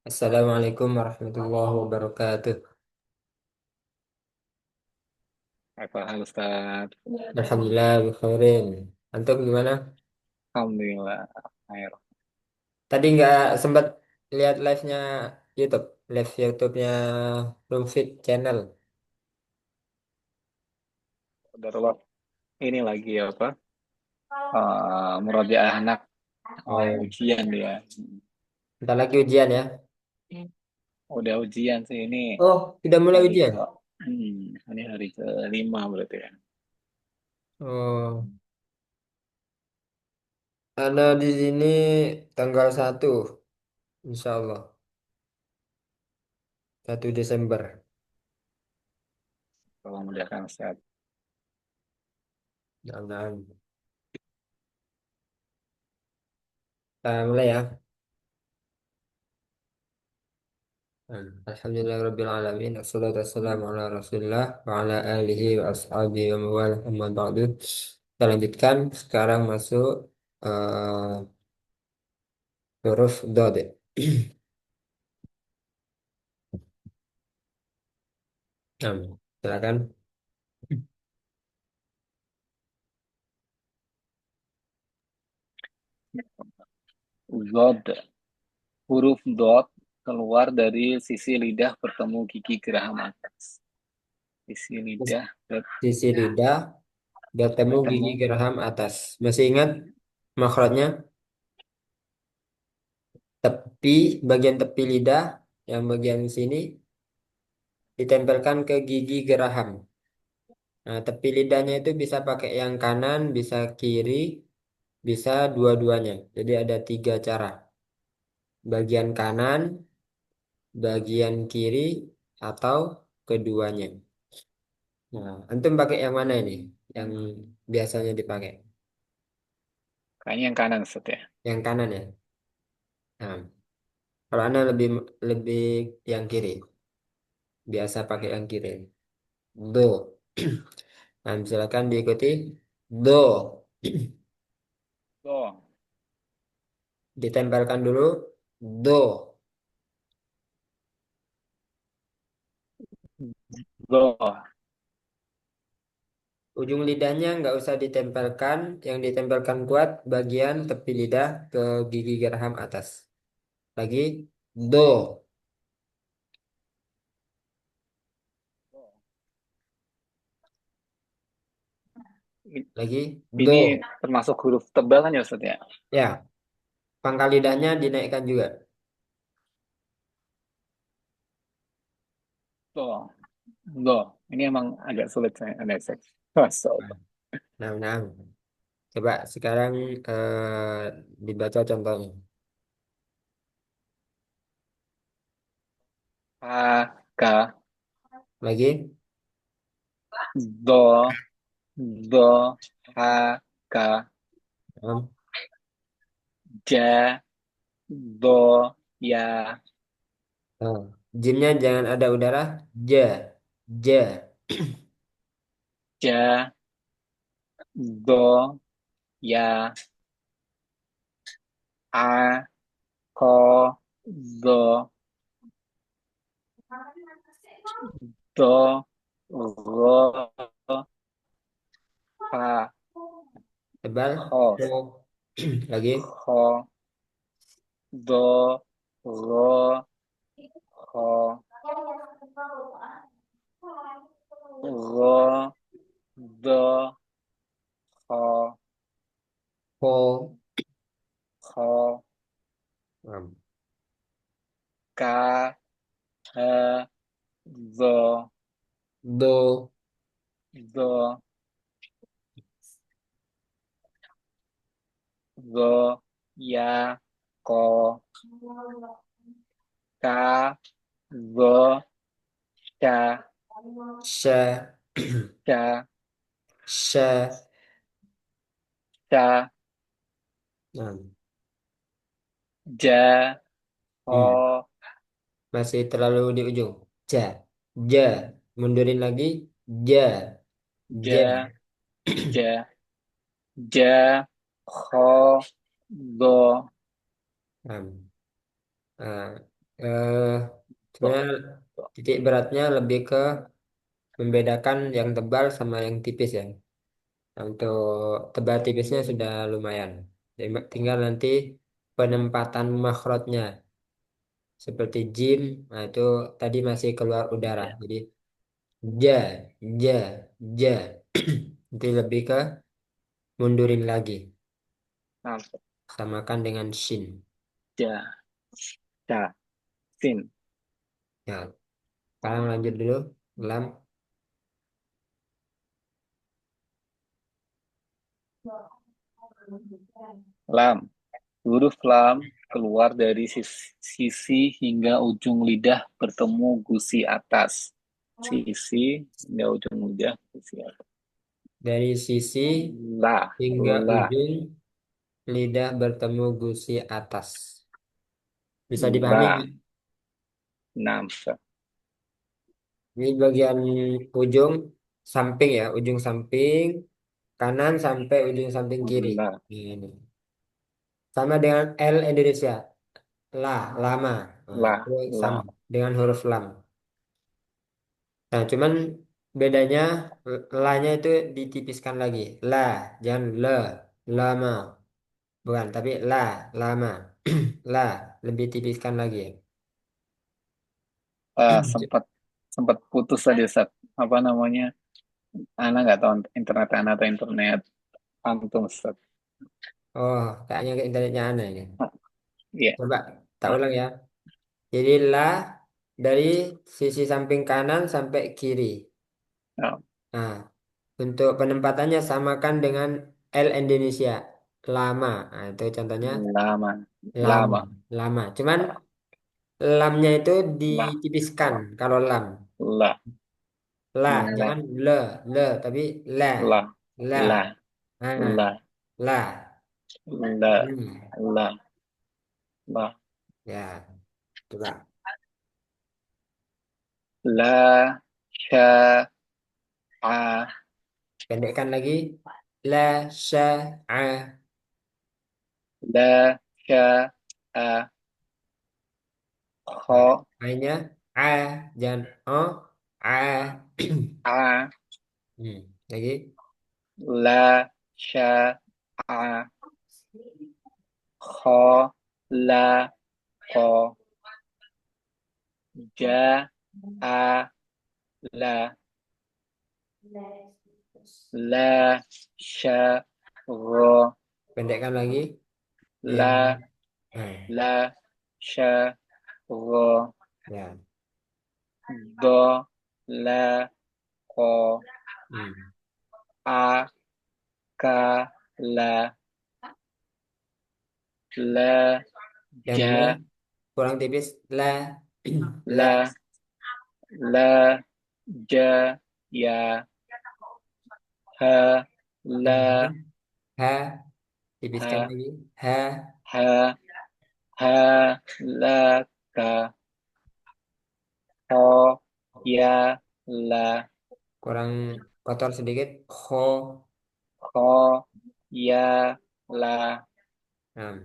Assalamualaikum warahmatullahi wabarakatuh. Apa hal Ustaz? Alhamdulillah, bikhairin. Antum gimana? Alhamdulillah. Air. Tadi nggak sempat lihat live-nya YouTube, live YouTube-nya Roomfit Channel. Darurat ini lagi apa? Murojaah anak Oh, ujian dia. bentar lagi ujian ya. Udah ujian sih ini Oh, sudah mulai hari ujian. ke ini hari kelima berarti ya. Oh, ada di sini tanggal 1, Insya Allah, 1 Desember. Kalau mudahkan Ustaz. Nah, kita mulai ya. Alhamdulillah alamin. Assalatu wassalamu ala Rasulillah wa ala alihi wa ashabihi wa mawalah amma ba'du. Kita lanjutkan sekarang masuk huruf dod. Silakan. Zod. Huruf dot keluar dari sisi lidah bertemu gigi geraham atas. Sisi lidah Sisi lidah bertemu gigi bertemu geraham atas. Masih ingat makhrajnya? Tepi, bagian tepi lidah yang bagian sini ditempelkan ke gigi geraham. Nah, tepi lidahnya itu bisa pakai yang kanan, bisa kiri, bisa dua-duanya. Jadi ada 3 cara. Bagian kanan, bagian kiri, atau keduanya. Nah, antum pakai yang mana ini? Yang biasanya dipakai? kayaknya yang kanan Ustaz ya. Yang kanan ya. Nah, kalau anda lebih lebih yang kiri, biasa pakai yang kiri. Do. Nah, silakan diikuti. Do. Do. Ditempelkan dulu. Do. Do. Ujung lidahnya nggak usah ditempelkan. Yang ditempelkan kuat bagian tepi lidah ke gigi geraham atas. Lagi. Do. Lagi. Ini Do. termasuk huruf tebal kan ya Ustaz ya? Ya, pangkal lidahnya dinaikkan juga. Do. Do. Ini emang agak sulit saya ada seks. Masya Allah. Nah, nah. Coba sekarang dibaca contohnya. A, K, Lagi. Do, Do, H, K, Nah, Ja, Do, Ya, oh. Jinnya jangan ada udara. Ja. Ja. Ja, Do, Ya, A, Ko, Do, Do, Ro, Ha, Tebal. Ho, Ho. Lagi. Ho, Do, Ro, Ho, Ro, Do, Ho, Ho. Ho, Nah, Ka, Ha, Do, Do. Do, Do, Ya, Ko, Ka, Do, Ca, Sha. Ca, Sha. Ca, Nah. Ja, Hmm. Ho, Masih terlalu di ujung. Ja. Ja. Mundurin lagi. Ja. Ja. Ja, Ja, Ja, kho, do, Lam. Nah, eh, do, sebenarnya do. titik beratnya lebih ke membedakan yang tebal sama yang tipis ya. Nah, untuk tebal tipisnya sudah lumayan. Jadi, tinggal nanti penempatan makhrajnya seperti jim, nah itu tadi masih keluar udara. Ya, Jadi ja, ja, ja. Itu lebih ke mundurin lagi. mantap. Samakan dengan shin. Ja, ja, sin. Ya, sekarang lanjut dulu. Lam. Lam. Huruf lam keluar dari sisi hingga ujung lidah bertemu gusi atas. Sisi hingga ujung lidah gusi atas. Dari sisi La, hingga la, ujung lidah bertemu gusi atas. Bisa dipahami nggak? la, nam, Ini bagian ujung samping ya, ujung samping kanan sampai ujung samping kiri. la, Ini. Sama dengan L Indonesia, la, lama. Nah, la, itu sama la. dengan huruf lam. Nah, cuman bedanya la-nya itu ditipiskan lagi. La, jangan le, lama. Bukan, tapi la, lama. La, lebih tipiskan lagi. Sempat sempat putus tadi Ustaz. Apa namanya? Ana nggak tahu internet Ana atau internet antum Ustaz. Oh, kayaknya ke internetnya aneh ini. Ah, iya. Coba, tak Ah, ulang ya. Jadi la dari sisi samping kanan sampai kiri. ah, Nah, untuk penempatannya samakan dengan L Indonesia. Lama. Nah, itu contohnya lama, lama. lama, Lama. Cuman lamnya itu la, ditipiskan kalau lam. la, La, la, jangan le, tapi la. la, La. la, Nah, la, la. la, Hmm. la, la, Ya, coba. la, sya, a, Pendekkan lagi. La, sya, a. la, sya, a, Nah, kho, lainnya a, jangan o, a. a, Lagi. la, sya, a, kho, la, kho, ja, a, la, la, sya, ro, Pendekkan lagi. Ya. la, Nah, la, sya, ro, ya. do, la, ko, Hmm. a, ka, la, la, Yang la ja, kurang tipis. La. La. la, la, ja, ya, ha, Yang la, ha. Tipiskan ha, lagi. Ha. ha, ha, la, ka, ho, ya, la, Kurang kotor sedikit. Ho. ho, ya, la, Nah,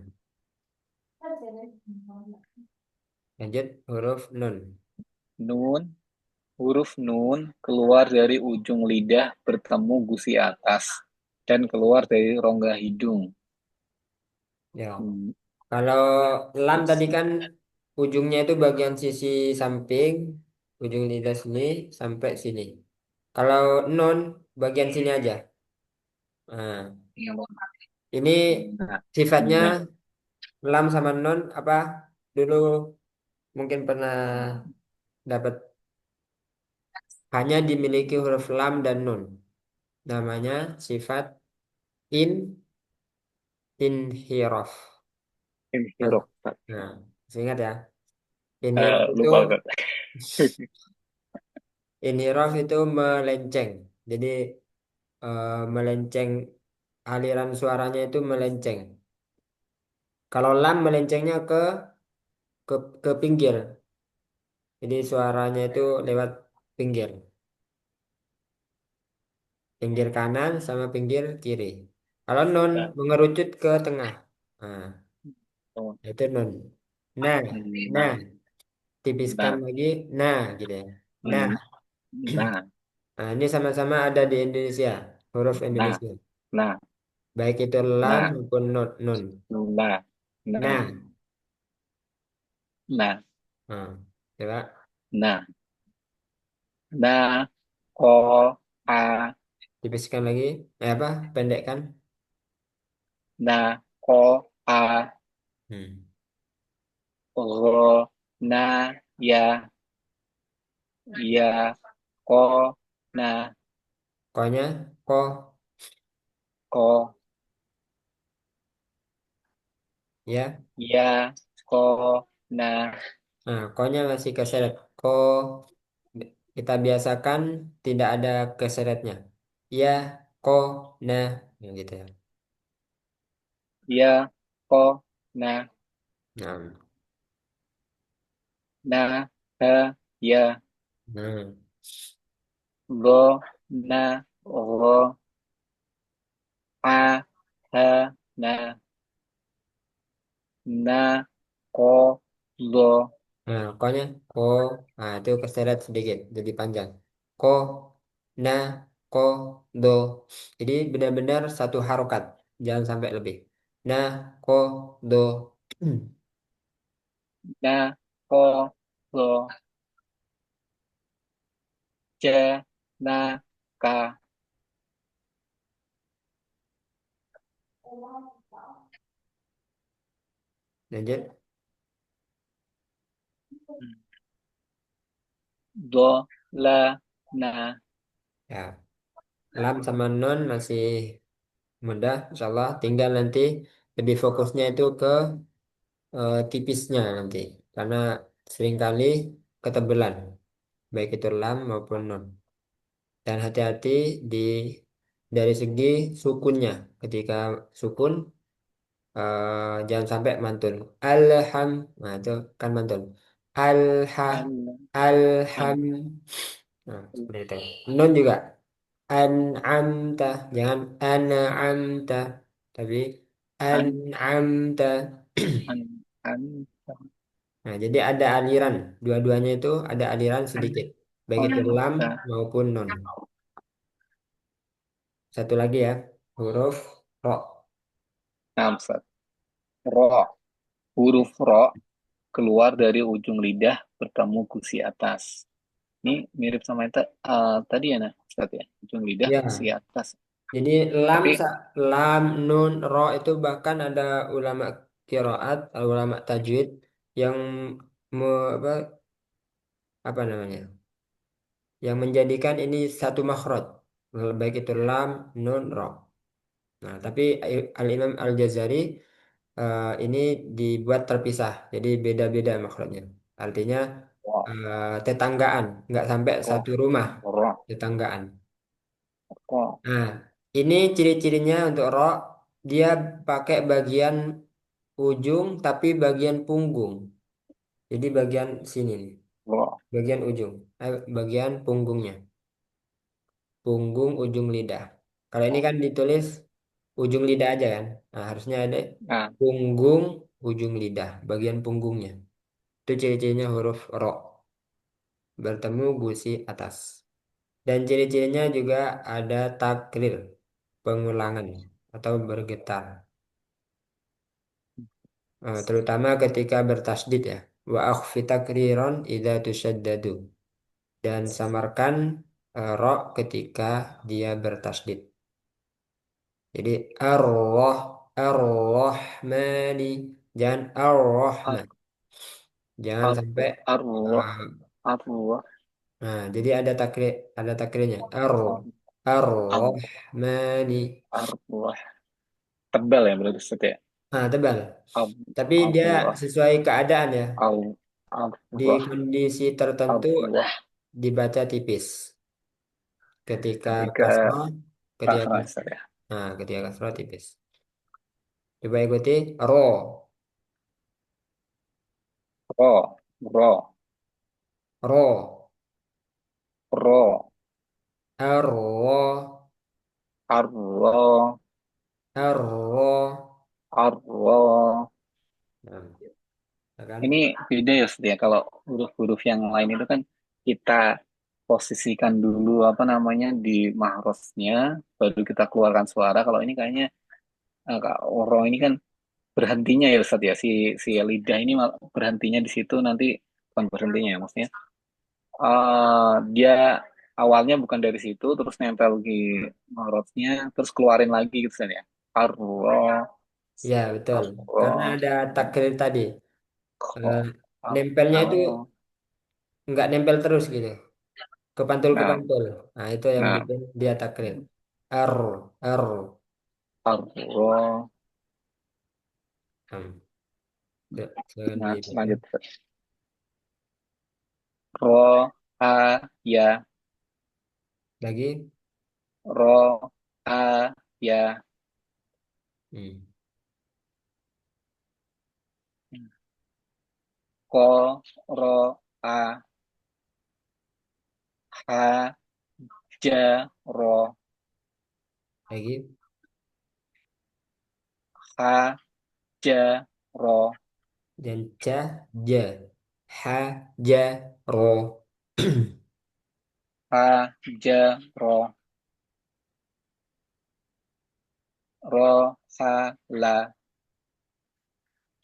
lanjut huruf nun. nun, huruf nun keluar dari ujung lidah bertemu gusi atas dan keluar dari rongga hidung. Ya. Hmm, Kalau lam tadi gusi. kan ujungnya itu bagian sisi samping, ujung lidah sini sampai sini. Kalau non bagian sini aja. Nah, ini Nah, sifatnya nah, lam sama non apa? Dulu mungkin pernah dapat hanya dimiliki huruf lam dan nun. Namanya sifat in inhiraf. inhirop. Nah, ingat ya. Inhiraf itu Lupa Ustaz. inhiraf itu melenceng. Jadi melenceng aliran suaranya itu melenceng. Kalau lam melencengnya ke pinggir. Jadi suaranya itu lewat pinggir kanan sama pinggir kiri. Kalau nun Ya. mengerucut ke tengah. Nah, Oh. itu nun. Nah, nah, Nah, tipiskan nah, lagi. Nah, gitu ya. Nah, hmm, nah, nah ini sama-sama ada di Indonesia. Huruf nah, Indonesia. nah, Baik itu lam nah, maupun nun. nah, nah, Nah, nah, nah, coba nah, nah, ko, a, tipiskan lagi. Apa? Pendekkan. nah, ko, a, Hmm. ro, na, ya, ya, ko, na, Konya, ko, ko, ya. ya, ko, na, Nah, konya masih keseret. Ko, kita biasakan tidak ada keseretnya. Ya, ko, nah, ya gitu ya. ya, ko, na, Nah, na, ha, ya, nah, go, na, ro, a, ha, na, na, ko, lo, nah, konya, ko, nah itu keseret sedikit, jadi panjang. Ko, na, ko, do. Jadi benar-benar satu harokat, jangan sampai lebih. Na, ko, do. na, ko, lo, ca, na, ka. Lanjut. Do, la, na, Ya, lam sama non masih mudah, insya Allah. Tinggal nanti lebih fokusnya itu ke tipisnya nanti, karena seringkali ketebelan, baik itu lam maupun non. Dan hati-hati di dari segi sukunnya. Ketika sukun, jangan sampai mantun. Alham, nah itu kan mantun. Alha, an, an, alham. Nah, seperti itu. Nun juga. An'amta, jangan an'amta, tapi an, an'amta. an, Nah, jadi ada aliran. Dua-duanya itu ada aliran sedikit. Baik an, itu lam ta, maupun non. Satu lagi ya. Huruf ro. namsat. Ro, huruf ro keluar dari ujung lidah bertemu gusi atas. Ini mirip sama yang tadi ya, nah, Ustaz ya. Ujung lidah gusi Ya, atas. jadi Tapi lam, nun, ro itu bahkan ada ulama kiroat, ulama tajwid yang apa, apa namanya? Yang menjadikan ini satu makhraj. Baik itu lam, nun, ro. Nah, tapi Al-Imam Al-Jazari ini dibuat terpisah, jadi beda-beda makhrajnya. Artinya ro, tetanggaan, nggak sampai ro, satu rumah, ro, tetanggaan. ro, Nah, ini ciri-cirinya untuk ro, dia pakai bagian ujung tapi bagian punggung. Jadi bagian sini nih, ro. bagian ujung, bagian punggungnya, punggung ujung lidah. Kalau ini kan ditulis ujung lidah aja kan, nah harusnya ada Nah, punggung ujung lidah, bagian punggungnya. Itu ciri-cirinya huruf ro, bertemu gusi atas. Dan ciri-cirinya juga ada takrir, pengulangan atau bergetar. Terutama ketika bertasdid ya. Wa akhfi takriron idza tusyaddadu. Dan samarkan ro ketika dia bertasdid. Jadi ar-Rahmani, jangan ar, ar-Rahman. Jangan ar, sampai arwah, uh, arwah, nah, jadi ada takrirnya. ar, ar, Ar-Rahmani. arwah. Tebal ya berarti Ustaz ya. Nah, tebal. Ar, Tapi dia arwah, sesuai keadaan ya. ar, Di arwah, kondisi tertentu arwah. dibaca tipis. Ketika Ketika kasroh, ketika kasrah Ustaz ya. ketika kasroh tipis. Coba ikuti ro, Ro, ro, ro, ro, arro, arro, Arro. Arro. Nah, ya kan? Ini beda ya, Ustaz, ya. Kalau huruf-huruf yang lain itu kan kita posisikan dulu apa namanya di mahrosnya, baru kita keluarkan suara. Kalau ini kayaknya oro ini kan berhentinya ya Ustaz ya. Si lidah ini berhentinya di situ nanti, bukan berhentinya ya maksudnya. Dia awalnya bukan dari situ, terus nempel di mahrosnya, terus keluarin lagi gitu kan ya. Arro, Ya, betul. Karena arro, ada takrir tadi. kho, Eh, Nempelnya itu arro. nggak nempel terus gitu. Nah, Kepantul-kepantul. Nah, itu yang nah, bikin dia takril. R, R. arro. Hmm. Jangan Nah, dibaca. lanjut. Ro, a, ya, Lagi. ro, a, ya, Hmm. ko, ro, a, ha, ja, ro, Lagi. ha, ja, ro, Dan ca, ja. Ha, ja, ro. ha, ja, ro, ro, ha, la,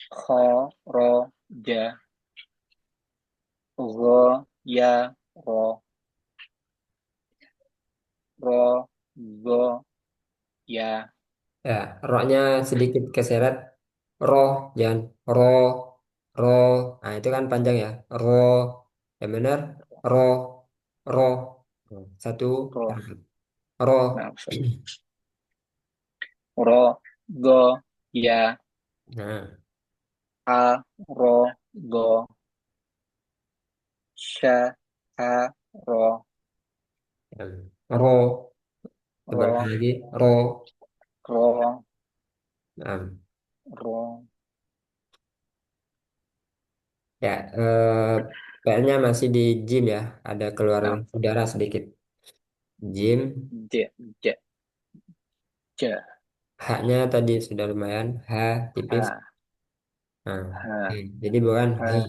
kho, ro, ja, ro, ya, ro, ro, go, ya, Ya, roknya sedikit keseret. Roh, jangan roh, roh. Nah, itu kan panjang ya. Roh, yang benar. Roh, roh. Satu, ro. tangkap. Roh. Nah, ro, go, ya, Nah, a, ro, go, sha, ha, ro, roh. Coba ro, lagi. Roh. ro, Nah, ro, ya, PR-nya masih di gym ya. Ada keluar nah, udara sedikit. Gym. j, j, j, H-nya tadi sudah lumayan. H tipis. ha, Nah, ha, jadi bukan H, ha,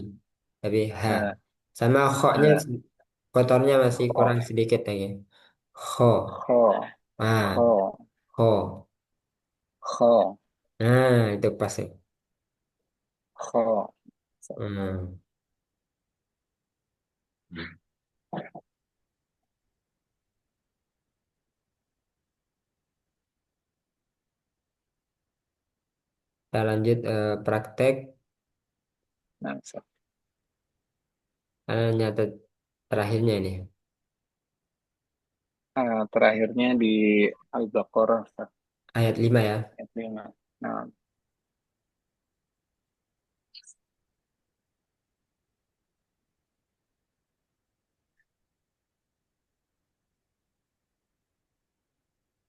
tapi H. ha, Sama kho-nya ha, kotornya masih kho, kurang sedikit lagi. Kho. kho, Ah, kho, kho. kho, Nah, itu pas ya. kho. Hmm. Kita lanjut praktek. Nah, Nyatet terakhirnya ini. terakhirnya di Al-Baqarah Ayat 5 ya. ayat 5. Nah,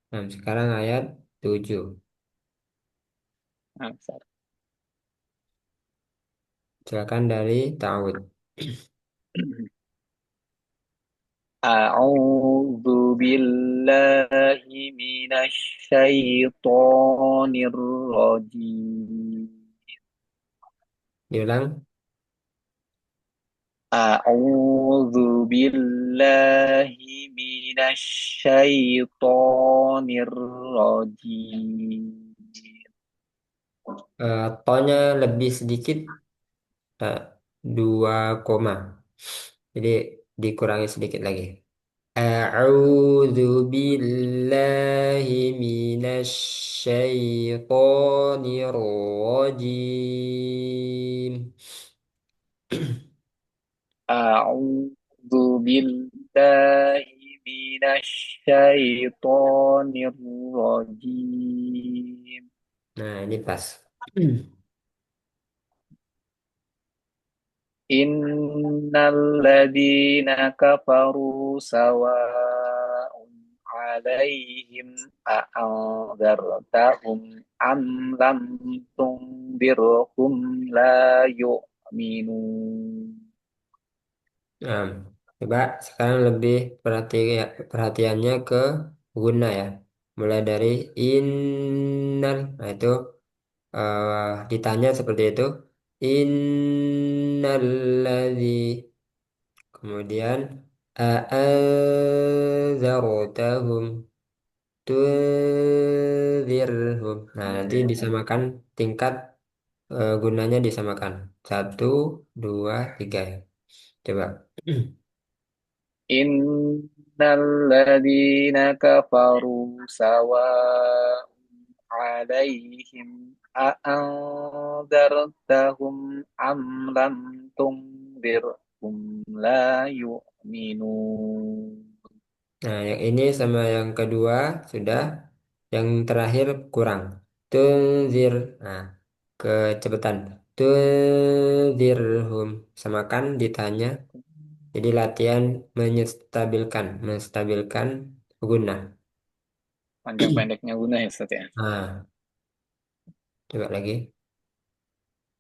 Nah, sekarang ayat 7. nah, Silakan dari Ta'awud. أعوذ بالله من الشيطان الرجيم. Diulang. أعوذ بالله من الشيطان الرجيم. Tonya lebih sedikit. eh, 2 koma. Jadi dikurangi sedikit lagi. A'udzu billahi minasy syaithanir rajim. أعوذ بالله من الشيطان الرجيم. Nah, ini pas. Innalladzina kafaru sawa'un 'alaihim a'anzartahum am lam tundirhum la yu'minun. Nah, coba sekarang lebih perhatiannya ke guna ya. mulai dari innal. Nah, itu ditanya seperti itu. Innalladzi. Kemudian a'adzartahum tunzirhum. Nah, nanti disamakan tingkat gunanya disamakan. Satu, dua, tiga ya. Coba. Innal ladzina kafaru sawa'un 'alaihim a'andartahum am lam tundirhum la yu'minun. Nah, yang ini sama yang kedua sudah. Yang terakhir kurang. Tunzir. Nah, kecepatan. Tunzirhum. Samakan ditanya. Jadi latihan menstabilkan guna. Panjang pendeknya guna ya Ustaz ya. Nah, coba lagi.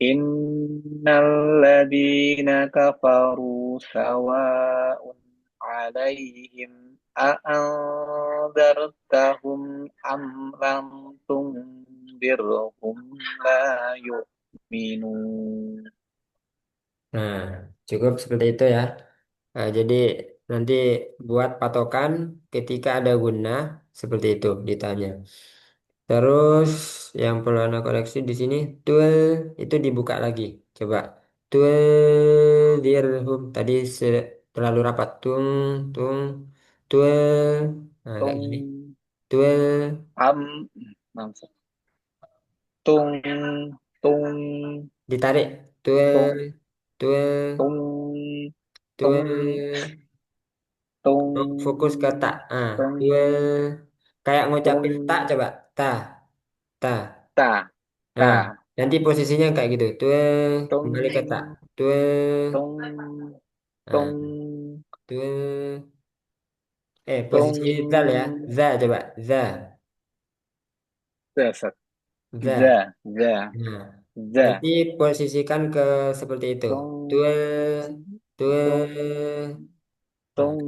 Innal ladzina kafaru sawa'un 'alaihim a'anzartahum am lam tundirhum la yu'minun. Nah, cukup seperti itu ya. Jadi nanti buat patokan ketika ada guna seperti itu ditanya. Terus yang perlu Anda koreksi di sini tul itu dibuka lagi. Coba tul dirhum tadi terlalu rapat tung tul. Nah, kayak gini. Tung Tul am maksud tung tung ditarik. Tul tung tul tung tung tul. Fokus ke tak. tung Ah, tul tung kayak ngucapin tak tung coba. Ta ta. ta ta Nah, nanti posisinya kayak gitu. Tul tung kembali ke tak. Tul. tung Nah, tung tul. Posisi zal ya. tung Za coba. Za. dasar za Za. za Nah, za nanti posisikan ke seperti itu. Tul. tung tung Tul. Nah, tung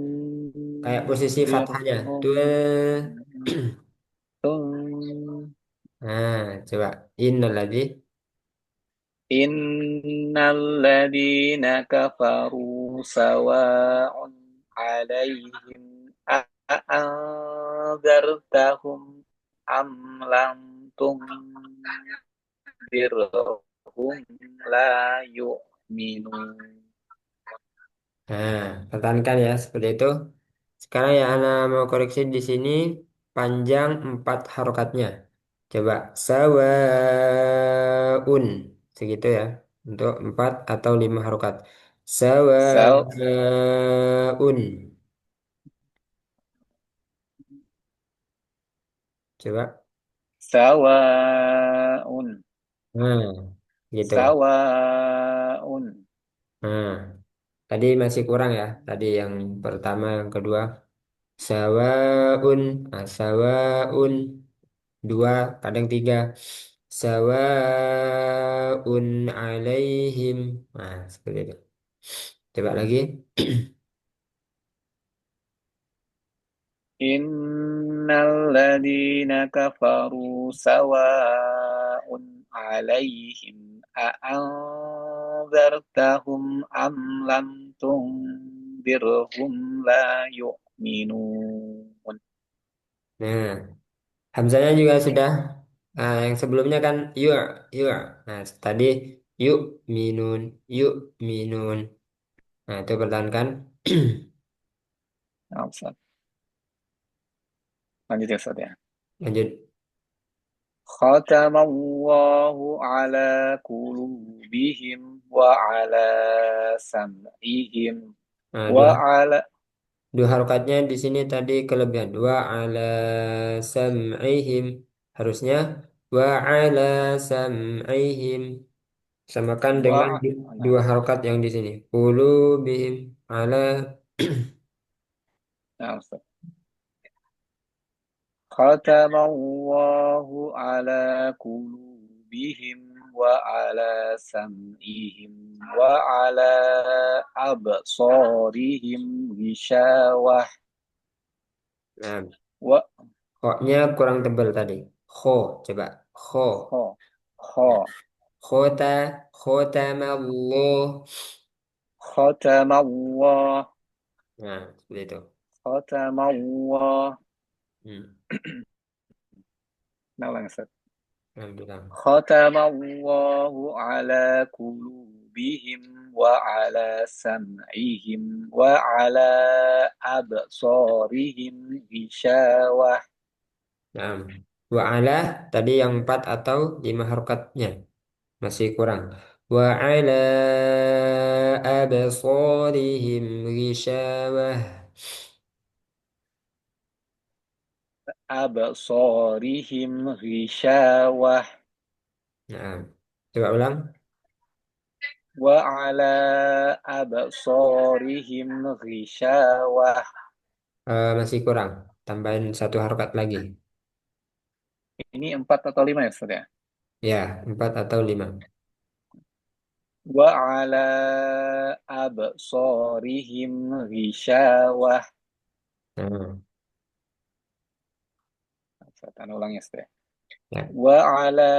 kayak posisi fathahnya. dirhum Tul. tung. Nah, coba. Innal ladzi. Innal ladzina kafaru sawa'un 'alaihim a'anzartahum am lam tunzirhum la yu'minun. Nah, pertahankan ya seperti itu. Sekarang yang Ana mau koreksi di sini panjang 4 harokatnya. Coba sawaun segitu ya untuk 4 atau 5 harokat. Saw Sawaun. Coba. Sawa'un Nah, gitu. Sawa'un Nah, tadi masih kurang ya. Tadi yang pertama, yang kedua. Sawaun. Nah, sawaun. 2, kadang 3. Sawaun alaihim. Nah, seperti itu. Coba lagi. Innal ladzina kafaru sawa'un 'alaihim a'anzartahum am lam tundirhum la yu'minun. Nah, Hamzanya juga sudah. Nah, yang sebelumnya kan yuk, yuk. Nah, tadi yuk minun, yuk minun. Nah, itu pertahankan. Nah, Ustaz. Lanjut ya Ustaz ya. Lanjut. Khatamallahu ala qulubihim wa ala sam'ihim Nah, wa ala dua harokatnya di sini tadi kelebihan. Wa ala sam'ihim. Harusnya wa ala sam'ihim. Samakan dengan wa dua harokat yang di sini. Ulu bihim ala. Nah, Ustaz. Khatamallahu ala qulubihim wa ala sam'ihim wa ala absarihim ghishawah Nah, wa Ho-nya kurang tebal tadi. Ho, coba. Ho. Ho. Nah, Ho. khota, khotamallah. Khotamallah. Nah, seperti itu. Khotamallah. Hmm. Nah, langsung. Alhamdulillah. Khotamallahu ala qulubihim wa ala sam'ihim wa ala absarihim ghishawah. Nah, wa ala tadi yang empat atau lima harokatnya masih kurang. Wa ala absarihim ghishawah. Absarihim ghishawah. Nah, coba ulang. Wa ala absarihim ghishawah. Masih kurang. Tambahin satu harokat lagi. Ini 4 atau 5 ya, Ustaz ya? Ya, empat atau lima. Wa ala absarihim ghishawah. Nah, Saya ulang ya, Ustaz ya. ya. Wa ala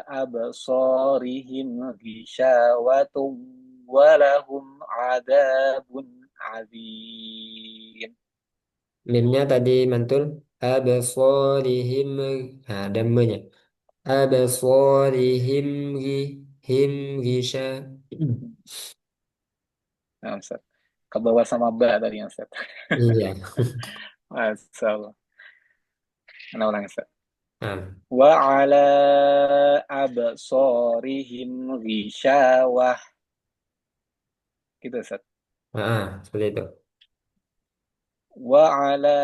absarihim ghishawatun wa lahum adabun adzim. Mimnya tadi mantul. Abasarihim. Nah, dammenya. Abasarihim him gisha. Nah, Ustaz. Ke bawah sama ba tadi yang Ustaz. Iya. Masalah. Nah, ulang Ustaz. Nah, Wa ala absarihim ghishawah. Gitu Ustaz. seperti itu. Wa ala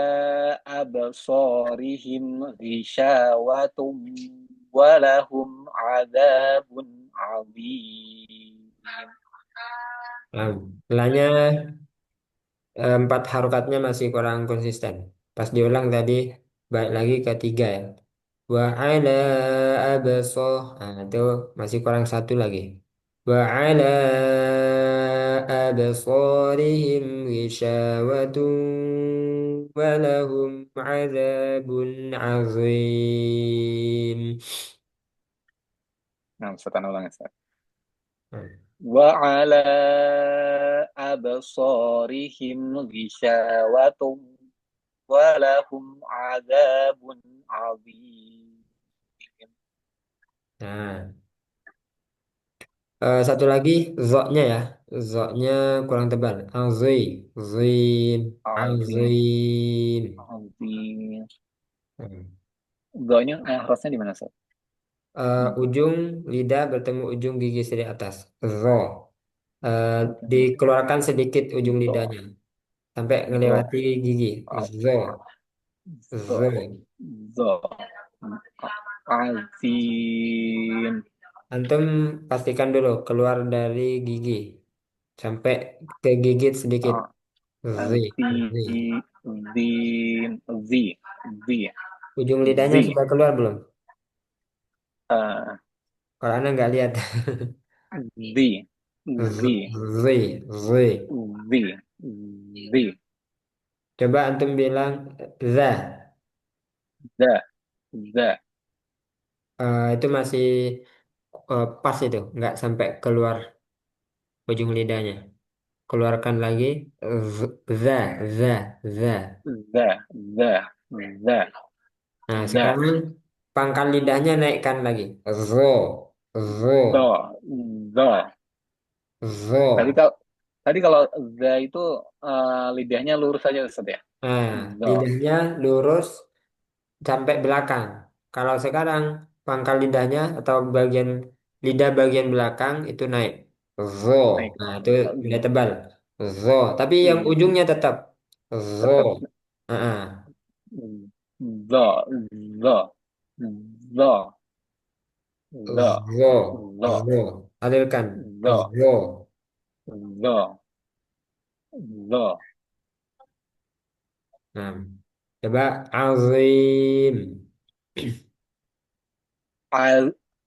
absarihim ghishawatun wa lahum adzabun adzim. Nah, belanya empat harokatnya masih kurang konsisten. Pas diulang tadi, balik lagi ke tiga ya. Wa ala abasah. Nah, itu masih kurang satu lagi. Wa ala abasarihim ghishawatun wa lahum adzabun azim. Nah, Ustaz, ulang Ustaz. Hmm. Wa ala absarihim ghishawatun wa lahum adzabun adzim. Nah, satu lagi zoknya ya. Zoknya kurang tebal. Azim, zim, Azim. azim. Azim. Hmm. Doanya harusnya di mana, Ustaz? Ujung lidah bertemu ujung gigi seri atas. Zo. Dikeluarkan sedikit ujung Do. lidahnya sampai Do. melewati gigi. Zo. Do. Zo. Do. Azim. Antum pastikan dulu keluar dari gigi sampai kegigit sedikit. Ah, Z. Z. Azim. Zim. Z. Z. Ujung lidahnya Z. sudah keluar belum? Uh, Kalau Anda nggak lihat. Z. Z. Z. Z. Z. Z. Z. Coba antum bilang za. The. The. Itu masih pas itu, nggak sampai keluar ujung lidahnya. Keluarkan lagi. Za, za, za. The. The. The. Nah, The. sekarang pangkal lidahnya naikkan lagi. Zo, zo, The. The. Tadi zo. kalau tadi kalau the itu lidahnya lurus saja Ustaz ya. Nah, The. lidahnya lurus sampai belakang. Kalau sekarang pangkal lidahnya atau bagian lidah bagian belakang itu naik. Zo. Naik. Nah, itu udah tebal. Zo. Tapi yang Hmm, ujungnya tetap. Zo. tetap Ah, the. The. The. The. Zo. The. Zo. Alirkan. The. Zo. The. The. Nah, coba azim.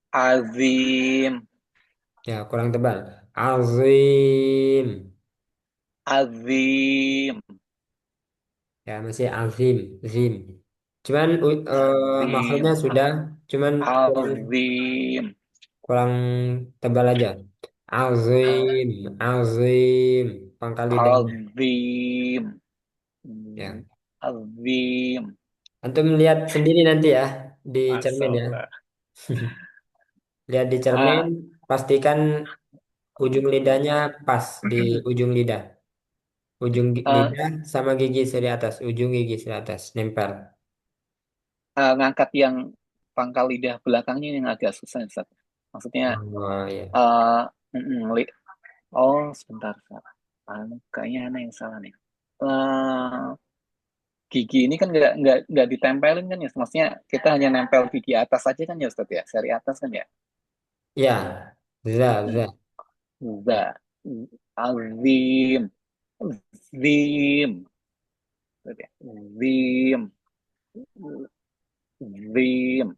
Azim. Ya, kurang tebal. Azim. Azim. Ya, masih azim. Zim. Cuman maksudnya Azim. sudah, cuman kurang Azim. kurang tebal aja. Azim, azim, pangkal lidahnya. Azim. Ya. Azim. Antum lihat sendiri nanti ya di cermin ya. Masalah. Lihat di cermin, Ah, pastikan ujung lidahnya pas di ujung lidah. Ujung eh, lidah sama gigi seri atas, ujung gigi seri atas, nempel. ngangkat yang pangkal lidah belakangnya yang agak susah, Ustaz. Maksudnya, Oh ya. eh oh sebentar, Ustaz. Kayaknya ada yang salah nih. Eh, Gigi ini kan nggak ditempelin kan ya, maksudnya kita hanya nempel gigi atas aja kan ya, Ustaz ya, seri atas kan ya. Ya, za. Za, azim, zim, Ustaz ya. Zim, zim,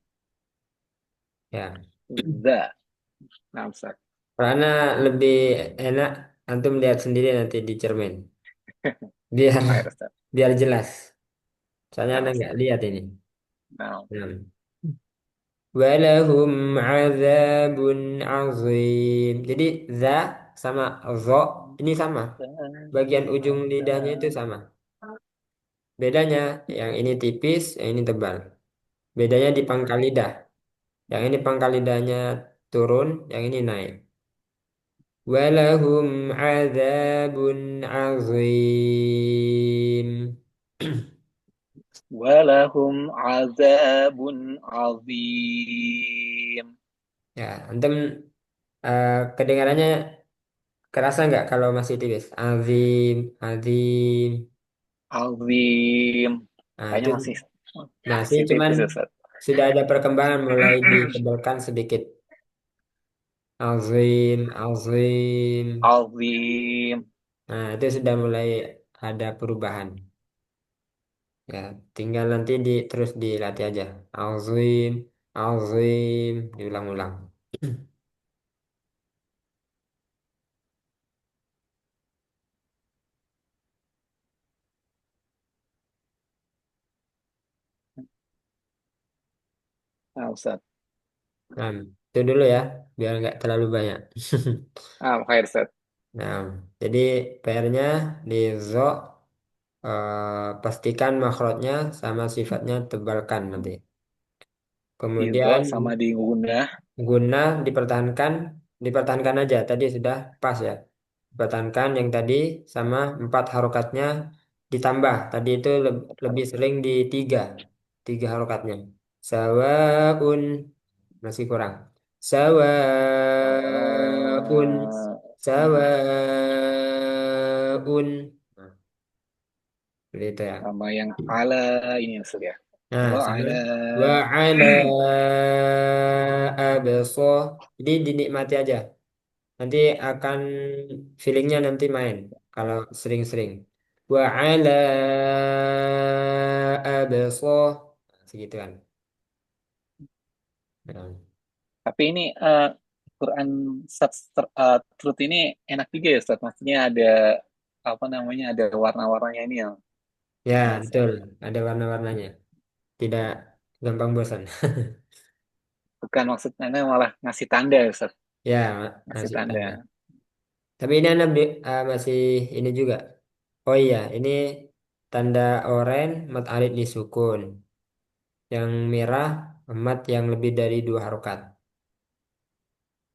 Ya. za. Nah, Ustaz. Karena lebih enak antum lihat sendiri nanti di cermin. Biar Air, Ustaz. biar jelas. Soalnya Nah, anda nggak Ustaz. lihat ini. Nah, Hmm. Walahum azabun azim. Jadi za sama zo ini sama. Bagian ujung lidahnya itu sama. Bedanya yang ini tipis, yang ini tebal. Bedanya di pangkal lidah. Yang ini pangkal lidahnya turun, yang ini naik. Walahum azabun azim. walahum azabun azim. Ya, antum kedengarannya kerasa nggak kalau masih tipis? Azim, azim. Azim. Nah, itu Kayaknya masih masih cuman tipis, Ustaz. sudah ada perkembangan mulai ditebalkan sedikit. Azim, azim. Azim. Nah, itu sudah mulai ada perubahan. Ya, tinggal nanti terus dilatih aja. Azim, azim, diulang-ulang. Nah, Ustaz. Nah, itu dulu ya, biar nggak terlalu banyak. Khair, Ustaz. Nah, jadi PR-nya di zo pastikan makrotnya sama sifatnya tebalkan nanti. Ridho Kemudian sama diguna. guna dipertahankan, dipertahankan aja. Tadi sudah pas ya. Dipertahankan yang tadi sama empat harokatnya ditambah. Tadi itu lebih sering di tiga harokatnya. Sawaun masih kurang. Sawaun, sawaun. Nah, seperti itu ya. Sama yang ala ini, Ustaz ya. Nah, Wa sama ala. wa ala abso. Jadi dinikmati aja. Nanti akan feelingnya nanti main kalau sering-sering. Wa ala abso. Segitu kan. Nah, Tapi ini Quran Truth ini enak juga ya, Ustaz. Maksudnya ada apa namanya, ada warna-warnanya ini yang ya, saya betul. Ada warna-warnanya. Tidak gampang bosan. bukan maksudnya malah ngasih tanda, Ustaz. Ya, Ngasih masih tanda. tanda. Tapi ini Anda masih ini juga. Oh iya, ini tanda oranye mat alif disukun. Yang merah mat yang lebih dari dua harokat.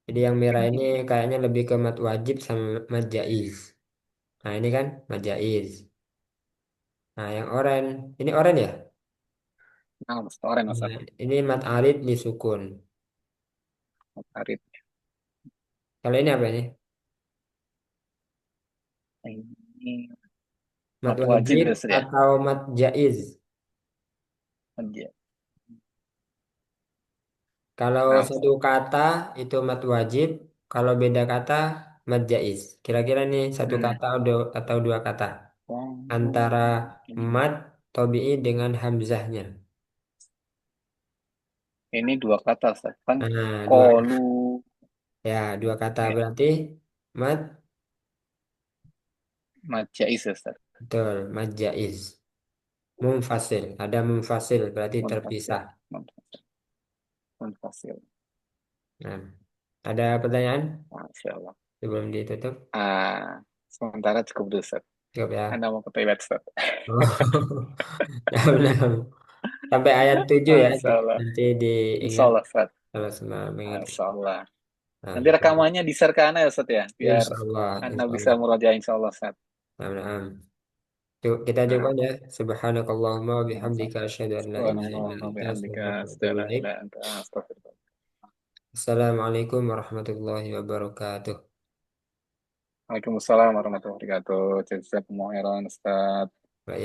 Jadi yang merah ini kayaknya lebih ke mat wajib sama mat jaiz. Nah ini kan mat jaiz. Nah yang oranye, ini oranye ya? Nah, restoran, Ustaz. Nah, ini mat alif disukun. Arif. Kalau ini apa ini? Ini Mat mat wajib wajib ya, Ustaz ya. atau mat jaiz? Iya. Kalau Nah, satu Ustaz. kata itu mat wajib, kalau beda kata mat jaiz. Kira-kira nih satu Hmm. kata atau dua kata Oh, antara ini, mat tobi'i dengan hamzahnya. ini dua kata, Ustaz. Kan Nah, kolu. dua kata Ya, berarti mat mat jais, ya, Ustaz. betul mat jaiz. Munfasil. Ada munfasil berarti terpisah. Munfasil. Munfasil. Munfasil. Nah, ada pertanyaan Masya Allah. sebelum ditutup? Ah, sementara cukup dulu, Ustaz. Cukup ya. Anda mau ke toilet, Ustaz. Oh. Nah, nah. Sampai ayat 7 ya. Masya Allah. Nanti Insya diingat Allah, Ustaz. kalau semua mengingatkan. Masya Allah. Nah, Nanti rekamannya di-share ke Anda ya, Ustaz ya. Biar insya Allah, Anda insya bisa Allah. murajaah, insya Allah, Ustaz. Nah, nah. Kita Nah, jawab ya. Subhanakallahumma wa nah, Ustaz. bihamdika asyhadu an la ilaha Subhanallah illa wa anta bihamdika, astaghfiruka wa atubu astaghfirullah, ilaik. ila anta, astaghfirullah. Assalamualaikum warahmatullahi wabarakatuh. Waalaikumsalam warahmatullahi wabarakatuh. Jazakumullah khairan, Ustaz. Baik.